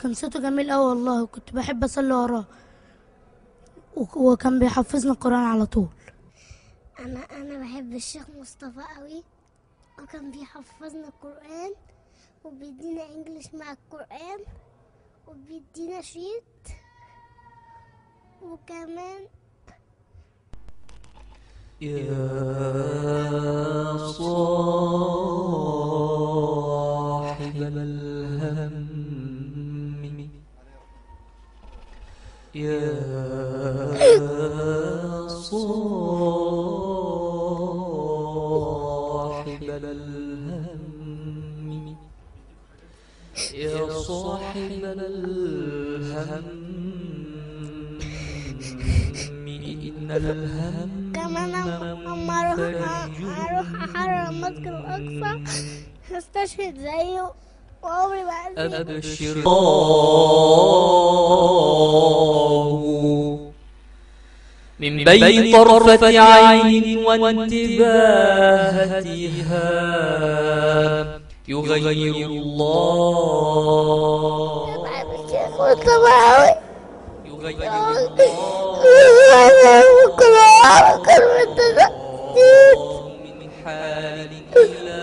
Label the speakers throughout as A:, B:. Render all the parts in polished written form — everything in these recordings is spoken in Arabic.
A: كان صوته جميل أوي والله، وكنت بحب أصلي وراه، وكان بيحفظنا القرآن على طول.
B: أنا بحب الشيخ مصطفى أوي، وكان بيحفظنا القرآن وبيدينا إنجليش مع القرآن وبيدينا شيت، وكمان
C: يا صاحب الهم يا صاحب الهم يا صاحب الهم إن الهم
B: كمان أما أروح أحرر المسجد الأقصى هستشهد زيه وعمري ما
C: أبشر من بين طرفة عين وانتباهتها يغير الله يغير من حال إلى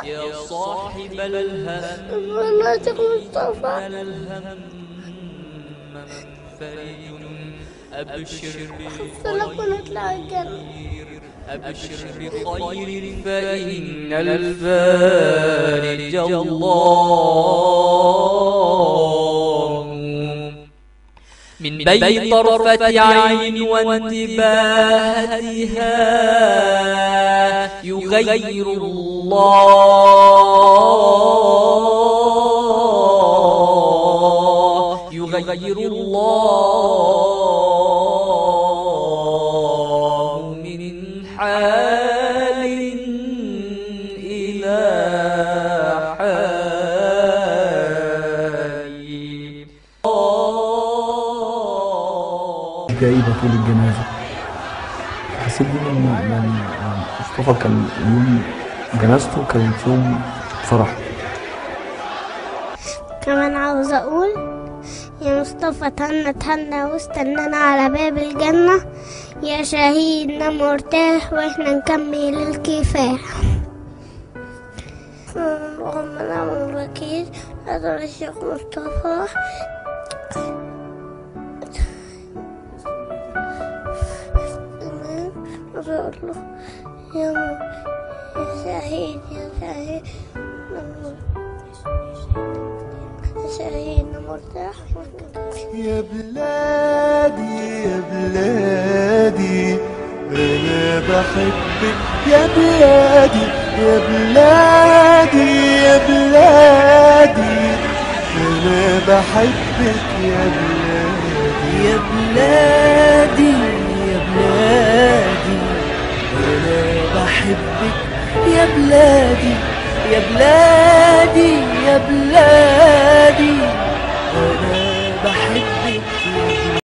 C: يا صاحب الهم الهم منفرد أبشر بخير أبشر بخير فإن الفارج الله من بين طرفة عين وانتباهتها يغير الله يغير الله من حال إلى حال.
D: كئيبة طول الجنازة. حسيت بيه من مصطفى كان يوم جنازته كانت يوم فرح.
B: كمان عاوز أقول يا مصطفى تهنى واستنانا على باب الجنة، يا شهيدنا مرتاح واحنا نكمل الكفاح. اللهم نعم الوكيل. هذا الشيخ مصطفى الله يا شهيد شهيدنا مرتاح.
E: يا بلادي يا بلادي أنا بحبك يا بلادي يا بلادي يا بلادي أنا بحبك يا بلادي
C: يا بلادي يا بلادي أنا بحبك يا بلادي يا بلادي يا بلادي